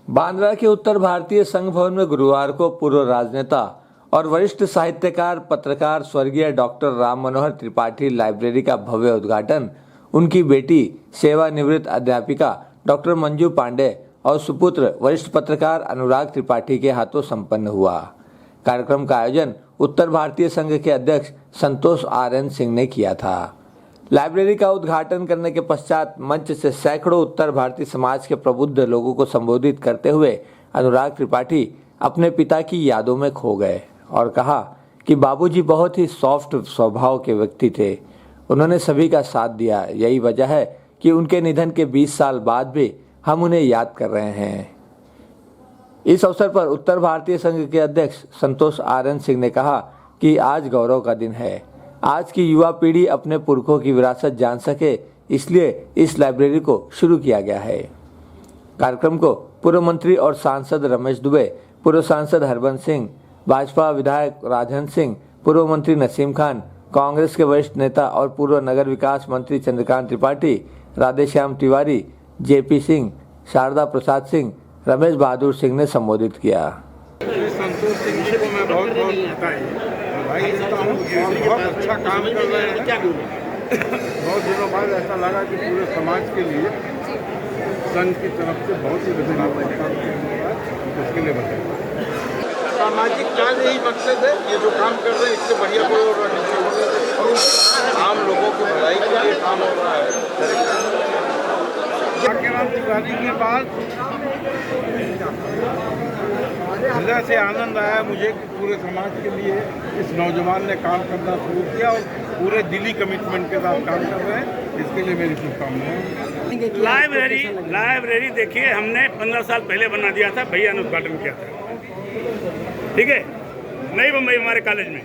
बांद्रा के उत्तर भारतीय संघ भवन में गुरुवार को पूर्व राजनेता और वरिष्ठ साहित्यकार पत्रकार स्वर्गीय डॉक्टर राम मनोहर त्रिपाठी लाइब्रेरी का भव्य उद्घाटन उनकी बेटी सेवानिवृत्त अध्यापिका डॉक्टर मंजू पांडे और सुपुत्र वरिष्ठ पत्रकार अनुराग त्रिपाठी के हाथों संपन्न हुआ। कार्यक्रम का आयोजन उत्तर भारतीय संघ के अध्यक्ष संतोष RN सिंह ने किया था। लाइब्रेरी का उद्घाटन करने के पश्चात मंच से सैकड़ों उत्तर भारतीय समाज के प्रबुद्ध लोगों को संबोधित करते हुए अनुराग त्रिपाठी अपने पिता की यादों में खो गए और कहा कि बाबूजी बहुत ही सॉफ्ट स्वभाव के व्यक्ति थे। उन्होंने सभी का साथ दिया। यही वजह है कि उनके निधन के 20 साल बाद भी हम उन्हें याद कर रहे हैं। इस अवसर पर उत्तर भारतीय संघ के अध्यक्ष संतोष RN सिंह ने कहा कि आज गौरव का दिन है। आज की युवा पीढ़ी अपने पुरखों की विरासत जान सके, इसलिए इस लाइब्रेरी को शुरू किया गया है। कार्यक्रम को पूर्व मंत्री और सांसद रमेश दुबे, पूर्व सांसद हरबंस सिंह, भाजपा विधायक राजहंस सिंह, पूर्व मंत्री नसीम खान, कांग्रेस के वरिष्ठ नेता और पूर्व नगर विकास मंत्री चंद्रकांत त्रिपाठी, राधेश्याम तिवारी, JP सिंह, शारदा प्रसाद सिंह, रमेश बहादुर सिंह ने संबोधित किया। संतोष सिंह जी को मैं बहुत भाई बहुत अच्छा काम कर रहे हैं। बहुत दिनों बाद ऐसा लगा कि पूरे समाज के लिए संघ की तरफ से बहुत ही रचनात्मक काम उसके लिए बताया। सामाजिक कार्य यही मकसद है। ये जो काम कर रहे हैं इससे बढ़िया कोई और आम लोगों की भलाई के लिए काम हो रहा है। तिवारी के बाद हृदय से आनंद आया मुझे कि पूरे समाज के लिए इस नौजवान ने काम करना शुरू किया और पूरे दिली कमिटमेंट के साथ काम कर रहे हैं। इसके लिए मेरी शुभकामनाएं। लाइब्रेरी देखिए, हमने 15 साल पहले बना दिया था, भैया ने उद्घाटन किया था, ठीक है, नई मुंबई हमारे कॉलेज में।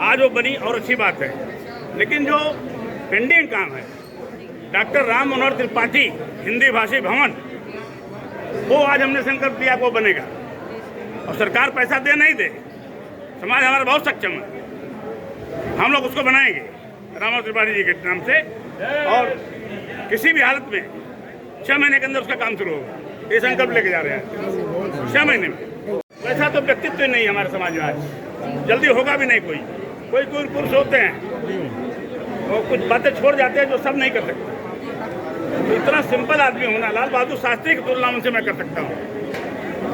आज वो बनी और अच्छी बात है, लेकिन जो पेंडिंग काम है डॉक्टर राम मनोहर त्रिपाठी हिंदी भाषी भवन, वो आज हमने संकल्प लिया वो बनेगा। और सरकार पैसा दे नहीं दे, समाज हमारा बहुत सक्षम है, हम लोग उसको बनाएंगे राम त्रिपाठी जी के नाम से। और किसी भी हालत में 6 महीने के अंदर उसका काम शुरू होगा। ये संकल्प लेके जा रहे हैं 6 महीने में। वैसा तो व्यक्तित्व ही नहीं है हमारे समाज में आज, जल्दी होगा भी नहीं। कोई पुरुष होते हैं वो कुछ बातें छोड़ जाते हैं जो सब नहीं कर सकते। तो इतना सिंपल आदमी होना, लाल बहादुर शास्त्री की तुलना उनसे मैं कर सकता हूँ।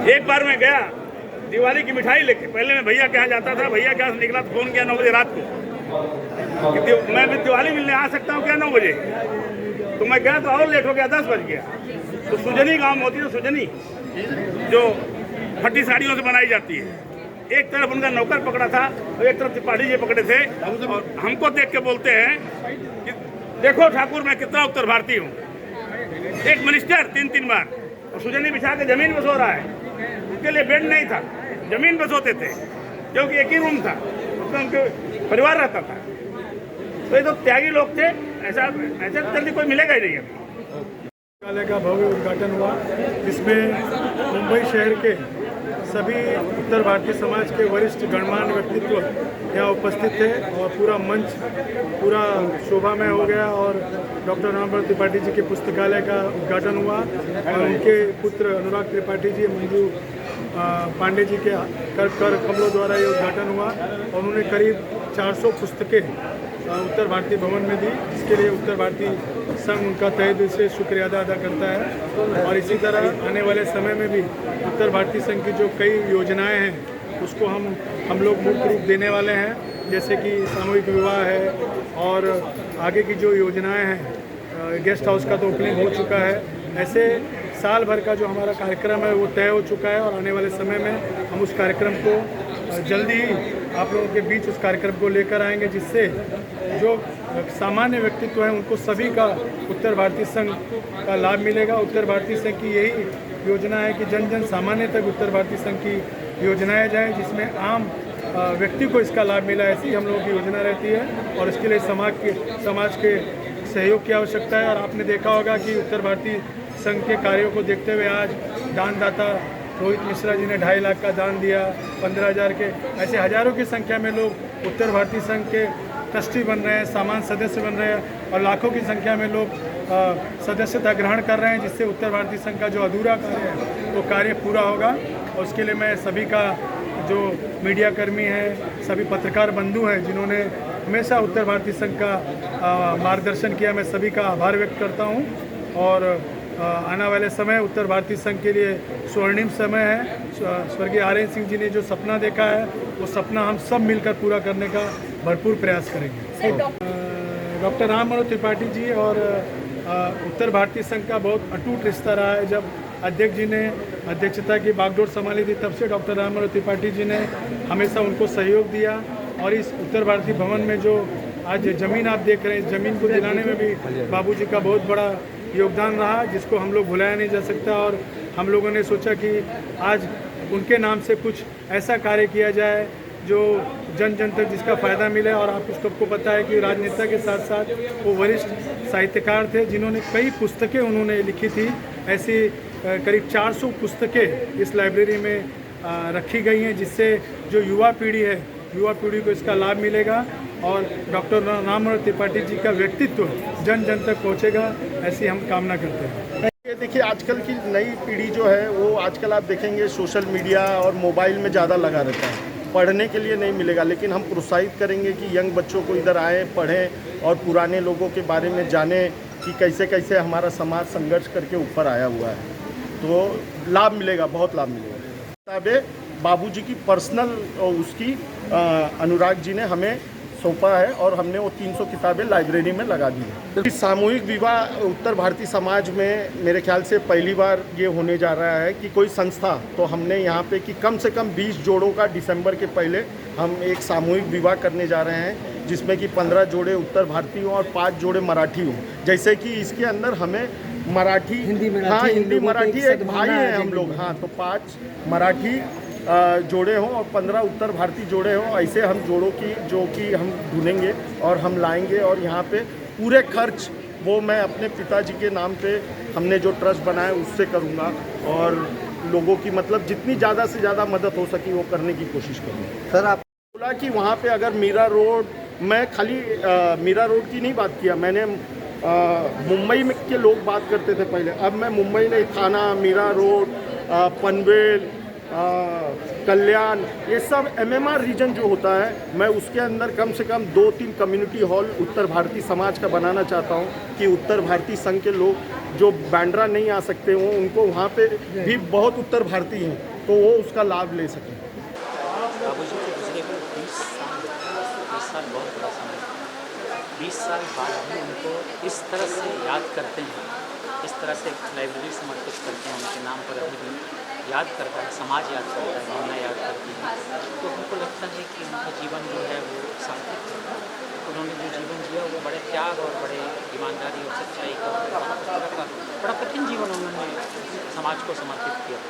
एक बार मैं गया दिवाली की मिठाई लेके, पहले मैं भैया के यहाँ जाता था, भैया के यहाँ से निकला तो फोन किया 9 बजे रात को कि मैं भी दिवाली मिलने आ सकता हूँ क्या 9 बजे। तो मैं गया तो और लेट हो गया, 10 बज गया। तो सुजनी गाँव में होती है, सुजनी जो फटी साड़ियों से बनाई जाती है, एक तरफ उनका नौकर पकड़ा था और एक तरफ त्रिपाठी जी पकड़े थे और हमको देख के बोलते हैं कि देखो ठाकुर मैं कितना उत्तर भारतीय हूँ। एक मिनिस्टर 3 बार और सुजनी बिछा के जमीन पे सो रहा है। उनके लिए बेड नहीं था, जमीन पे सोते थे क्योंकि एक ही रूम था, उसमें उनके परिवार रहता था। तो ये तो त्यागी लोग थे, ऐसा जल्दी कोई मिलेगा ही नहीं। पुस्तकालय का भव्य उद्घाटन हुआ, जिसमें मुंबई शहर के सभी उत्तर भारतीय समाज के वरिष्ठ गणमान्य व्यक्तित्व यहाँ उपस्थित थे और पूरा मंच पूरा शोभामय हो गया। और डॉक्टर राम मनोहर त्रिपाठी जी के पुस्तकालय का उद्घाटन हुआ और उनके पुत्र अनुराग त्रिपाठी जी, मंजू पांडे जी के कर कमलों द्वारा ये उद्घाटन हुआ। और उन्होंने करीब 400 पुस्तकें उत्तर भारतीय भवन में दी, जिसके लिए उत्तर भारतीय संघ उनका तहे दिल से शुक्रिया अदा करता है। और इसी तरह आने वाले समय में भी उत्तर भारतीय संघ की जो कई योजनाएं हैं उसको हम लोग मुख्य रूप देने वाले हैं, जैसे कि सामूहिक विवाह है और आगे की जो योजनाएं हैं, गेस्ट हाउस का तो ओपनिंग हो चुका है। ऐसे साल भर का जो हमारा कार्यक्रम है वो तय हो चुका है और आने वाले समय में हम उस कार्यक्रम को जल्दी ही आप लोगों के बीच उस कार्यक्रम को लेकर आएंगे, जिससे जो सामान्य व्यक्तित्व हैं उनको सभी का उत्तर भारतीय संघ का लाभ मिलेगा। उत्तर भारतीय संघ की यही योजना है कि जन जन सामान्य तक उत्तर भारतीय संघ की योजनाएं जाएं, जिसमें आम व्यक्ति को इसका लाभ मिला। ऐसी हम लोगों की योजना रहती है और इसके लिए समाज के सहयोग की आवश्यकता है। और आपने देखा होगा कि उत्तर भारतीय संघ के कार्यों को देखते हुए आज दानदाता रोहित मिश्रा जी ने 2.5 लाख का दान दिया, 15,000 के ऐसे हज़ारों की संख्या में लोग उत्तर भारतीय संघ के ट्रस्टी बन रहे हैं, सामान्य सदस्य बन रहे हैं और लाखों की संख्या में लोग सदस्यता ग्रहण कर रहे हैं, जिससे उत्तर भारतीय संघ का जो अधूरा कार्य है वो कार्य पूरा होगा। और उसके लिए मैं सभी का, जो मीडिया कर्मी हैं, सभी पत्रकार बंधु हैं जिन्होंने हमेशा उत्तर भारतीय संघ का मार्गदर्शन किया, मैं सभी का आभार व्यक्त करता हूं। और आने वाले समय उत्तर भारतीय संघ के लिए स्वर्णिम समय है। स्वर्गीय आर.एन. सिंह जी ने जो सपना देखा है वो सपना हम सब मिलकर पूरा करने का भरपूर प्रयास करेंगे। डॉक्टर राम मनोहर त्रिपाठी जी और उत्तर भारतीय संघ का बहुत अटूट रिश्ता रहा है। जब अध्यक्ष जी ने अध्यक्षता की बागडोर संभाली थी, तब से डॉक्टर राम मनोहर त्रिपाठी जी ने हमेशा उनको सहयोग दिया। और इस उत्तर भारतीय भवन में जो आज ज़मीन आप देख रहे हैं, ज़मीन को दिलाने में भी बाबूजी का बहुत बड़ा योगदान रहा, जिसको हम लोग भुलाया नहीं जा सकता। और हम लोगों ने सोचा कि आज उनके नाम से कुछ ऐसा कार्य किया जाए जो जन जन तक जिसका फ़ायदा मिले। और आप सबको पता है कि राजनेता के साथ साथ वो वरिष्ठ साहित्यकार थे, जिन्होंने कई पुस्तकें उन्होंने लिखी थी। ऐसी करीब 400 पुस्तकें इस लाइब्रेरी में रखी गई हैं, जिससे जो युवा पीढ़ी को इसका लाभ मिलेगा और डॉक्टर राम मनोहर त्रिपाठी जी का व्यक्तित्व जन जन तक पहुँचेगा, ऐसी हम कामना करते हैं। ये देखिए, आजकल की नई पीढ़ी जो है वो आजकल आप देखेंगे सोशल मीडिया और मोबाइल में ज़्यादा लगा रहता है, पढ़ने के लिए नहीं मिलेगा। लेकिन हम प्रोत्साहित करेंगे कि यंग बच्चों को इधर आएँ, पढ़ें और पुराने लोगों के बारे में जानें कि कैसे कैसे हमारा समाज संघर्ष करके ऊपर आया हुआ है। तो लाभ मिलेगा, बहुत लाभ मिलेगा। किताबें बाबूजी की पर्सनल उसकी अनुराग जी ने हमें सौंपा है और हमने वो 300 किताबें लाइब्रेरी में लगा दी हैं। सामूहिक विवाह उत्तर भारतीय समाज में मेरे ख्याल से पहली बार ये होने जा रहा है कि कोई संस्था, तो हमने यहाँ पे कि कम से कम 20 जोड़ों का दिसंबर के पहले हम एक सामूहिक विवाह करने जा रहे हैं, जिसमें कि 15 जोड़े उत्तर भारतीय हों और 5 जोड़े मराठी हों। जैसे कि इसके अंदर हमें मराठी, हिंदी मराठी एक भाई हैं हम लोग, हाँ, तो 5 मराठी जोड़े हों और 15 उत्तर भारतीय जोड़े हों। ऐसे हम जोड़ों की जो कि हम ढूंढेंगे और हम लाएंगे। और यहाँ पे पूरे खर्च वो मैं अपने पिताजी के नाम पे हमने जो ट्रस्ट बनाया उससे करूँगा और लोगों की मतलब जितनी ज़्यादा से ज़्यादा मदद हो सकी वो करने की कोशिश करूँगा। सर, आप बोला कि वहाँ पे अगर मीरा रोड, मैं खाली मीरा रोड की नहीं बात किया, मैंने मुंबई में के लोग बात करते थे पहले, अब मैं मुंबई नहीं, थाना, मीरा रोड, पनवेल, कल्याण, ये सब MMR रीजन जो होता है, मैं उसके अंदर कम से कम 2-3 कम्युनिटी हॉल उत्तर भारतीय समाज का बनाना चाहता हूँ कि उत्तर भारतीय संघ के लोग जो बांद्रा नहीं आ सकते हों, उनको वहाँ पे भी बहुत उत्तर भारतीय हैं, तो वो उसका लाभ ले सकें। बाबूजी को गुजरे हुए 20 साल बहुत बड़ा समय है। 20 साल बाद भी उनको इस तरह से याद करते हैं, इस तरह से लाइब्रेरी समर्पित करते हैं, उनके नाम पर अभी भी याद करता है, समाज याद करता है, भावना याद करती है। तो हमको लगता है कि उनका जीवन जो है वो सार्थक है। उन्होंने जो जीवन जिया वो बड़े त्याग और बड़े ईमानदारी और सच्चाई का बड़ा कठिन जीवन उन्होंने समाज को समर्पित किया।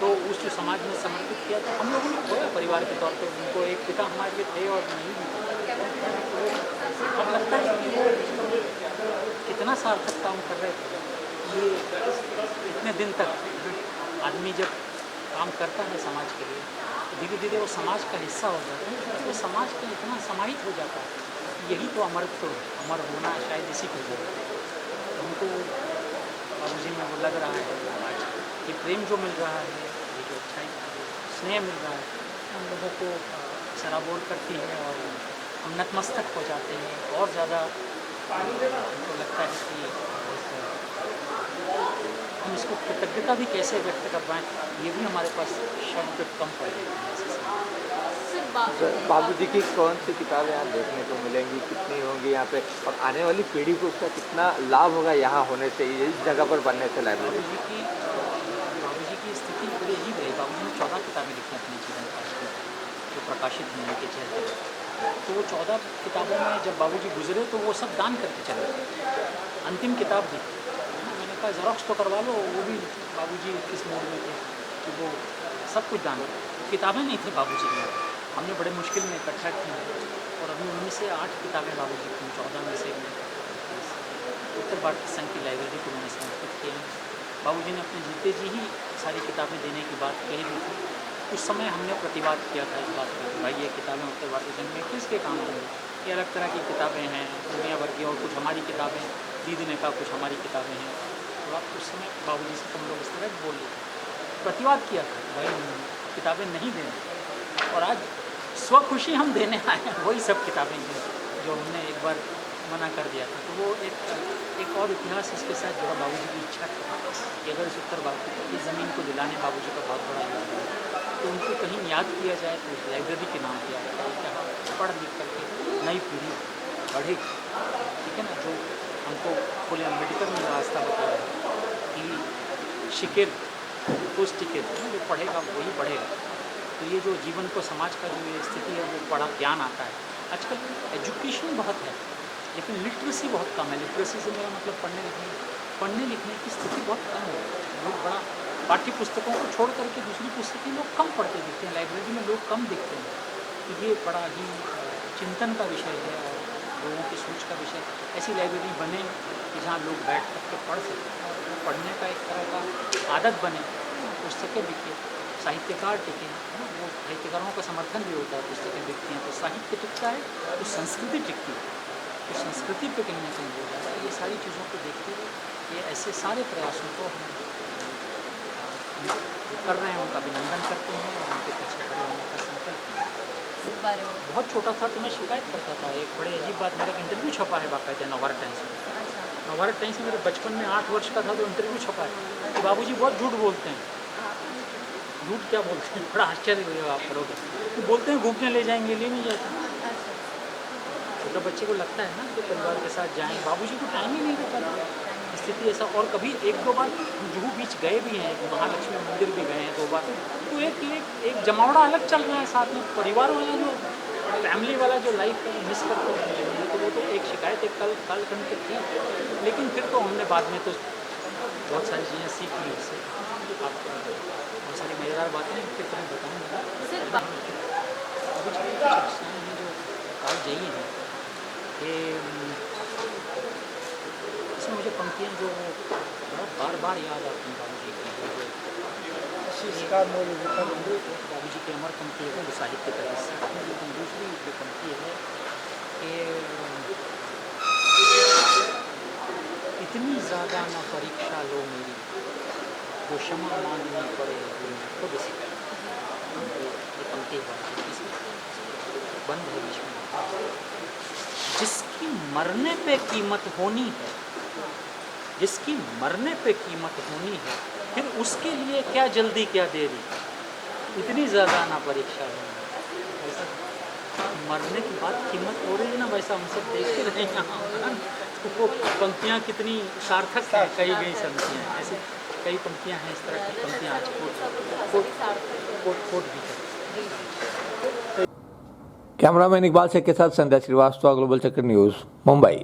तो उस जो समाज में समर्पित किया तो हम लोगों ने खोया परिवार के तौर पर। उनको एक पिता हमारे लिए थे और नहीं भी। अब लगता है कि वो कितना सार्थक काम कर रहे थे। ये इतने दिन तक आदमी जब काम करता है समाज के लिए, धीरे धीरे वो समाज का हिस्सा हो जाता है, वो समाज का इतना समाहित हो जाता है। यही तो अमर होना शायद इसी को है। हमको बाबूजी में वो लग रहा है आज ये प्रेम जो मिल रहा है, ये जो अच्छाई स्नेह मिल रहा है, हम लोगों को सराबोर करती है और हम नतमस्तक हो जाते हैं। और ज़्यादा हमको लगता है कि हम इसको कृतज्ञता भी कैसे व्यक्त कर पाएँ, ये भी हमारे पास शब्द कम पड़ जाते हैं। बाबूजी की कौन सी किताबें यहाँ देखने को मिलेंगी, कितनी होंगी यहाँ पे, और आने वाली पीढ़ी को उसका कितना लाभ होगा यहाँ होने से, इस जगह पर बनने से लाइब्रेरी? बाबूजी की स्थिति बड़ी अजीब रही। बाबूजी ने 14 किताबें लिखी अपने जीवन काल की, जो प्रकाशित होने के चलते। तो वो 14 किताबों में जब बाबूजी गुजरे तो वो सब दान करके चले। अंतिम किताब भी मैंने कहा ज़ेरॉक्स तो करवा लो, वो भी बाबूजी किस मूड में थे कि वो सब कुछ दान। किताबें नहीं थी बाबूजी की, हमने बड़े मुश्किल में इकट्ठा की और अभी उनमें से 8 किताबें बाबूजी की, 14 में से उत्तर भारतीय संघ की लाइब्रेरी को मैंने समर्पित किया। बाबूजी ने अपने जीते जी ही सारी किताबें देने की बात कही भी थी। उस समय हमने प्रतिवाद किया था इस बात पर, भाई ये किताबें उत्तर भारतीय संघ में किसके काम आएंगी, ये अलग तरह की किताबें हैं दुनिया भर की, और कुछ हमारी किताबें दीदी ने कहा कुछ हमारी किताबें हैं, तो आप उस समय बाबूजी से तुम लोग इस तरह बोल रहे थे, प्रतिवाद किया था भाई किताबें नहीं देना, और आज स्वखुशी हम देने आए हैं वही सब किताबें हैं जो हमने एक बार मना कर दिया था। तो वो एक और इतिहास इसके साथ जुड़ा, बाबूजी की इच्छा थी कि अगर इस उत्तर भारत की ज़मीन को दिलाने बाबूजी का बहुत बड़ा योगदान है, तो उनको कहीं याद किया जाए तो लाइब्रेरी के नाम किया जाए, क्या पढ़ लिख करके नई पीढ़ी बढ़े, ठीक है ना। जो हमको फुले अम्बेडकर ने रास्ता बताया कि शिकिर उस टिकट जो पढ़ेगा वही पढ़ेगा, तो ये जो जीवन को समाज का जो ये स्थिति है वो बड़ा ज्ञान आता है। आजकल एजुकेशन बहुत है लेकिन लिटरेसी बहुत कम है। लिटरेसी से मेरा मतलब पढ़ने लिखने की स्थिति बहुत कम है। लोग बड़ा पाठ्य पुस्तकों को छोड़ करके दूसरी पुस्तकें लोग कम पढ़ते दिखते हैं, लाइब्रेरी में लोग कम दिखते हैं। तो ये बड़ा ही चिंतन का विषय है और लोगों की सोच का विषय। ऐसी लाइब्रेरी बने कि जहाँ लोग बैठ कर के पढ़ सकें, पढ़ने का एक तरह का आदत बने, पुस्तकें बिके, साहित्यकार टिके, वो साहित्यकारों का समर्थन भी होता है, पुस्तकें बिकती हैं तो साहित्य टिकता है, तो संस्कृति टिकती है, तो संस्कृति पे कहीं ना कहीं हो जाता है। ये सारी चीज़ों को देखते हुए ये ऐसे सारे प्रयासों को हम कर रहे हैं, उनका अभिनंदन करते हैं और उनके पीछे खड़े होने का संकल्प। बहुत छोटा था तो मैं शिकायत करता था। एक बड़े अजीब बात, मेरा इंटरव्यू छपा है बाकायदा नवभारत टाइम्स में। नवभारत टाइम्स में मेरे बचपन में 8 वर्ष का था तो इंटरव्यू छपा है कि बाबूजी बहुत झूठ बोलते हैं। झूठ क्या बोलते हैं, बड़ा आश्चर्य हुआ आप करोगे। तो बोलते हैं घूमने ले जाएंगे, ले नहीं जाते। छोटे बच्चे को लगता है ना कि परिवार के साथ जाएं, बाबूजी को टाइम ही नहीं रहता। स्थिति ऐसा, और कभी 1-2 बार जुहू बीच गए भी हैं, महालक्ष्मी मंदिर भी गए हैं 2 बार, तो एक जमावड़ा अलग चल रहा है साथ में। परिवार वाला जो फैमिली वाला जो लाइफ है मिस करते हैं, तो वो तो एक शिकायत एक कालखंड की थी। लेकिन फिर तो हमने बाद में तो बहुत सारी चीज़ें सीख ली उससे। आप बहुत सारी मज़ेदार बातें हैं फिर तुम्हें बताऊँगा। अभी कुछ रचनाएँ हैं जो आज यही हैं कि इसमें मुझे पंक्तियाँ जो बहुत बार याद आती हैं बाबूजी की, बाबूजी की अमर पंक्ति है वो साहित्य का हिस्सा है। लेकिन दूसरी जो पंक्ति है कि इतनी ज़्यादा ना परीक्षा लो मेरी, जो क्षमा मांगनी पड़े खुद से। ये पंक्ति बंद है बीच में। जिसकी मरने पे कीमत होनी है, जिसकी मरने पे कीमत होनी है, फिर उसके लिए क्या जल्दी क्या देरी, इतनी ज़्यादा ना परीक्षा होनी। ऐसा मरने के बाद कीमत हो रही है ना, वैसा हम सब देखते रहेंगे। वो पंक्तियाँ कितनी सार्थक है, कही गई पंक्तियाँ ऐसी कई पंक्तियाँ हैं, इस तरह की पंक्तियाँ आज कोट भी है। कैमरामैन इकबाल शेख के साथ संध्या श्रीवास्तव, ग्लोबल चक्र न्यूज़, मुंबई।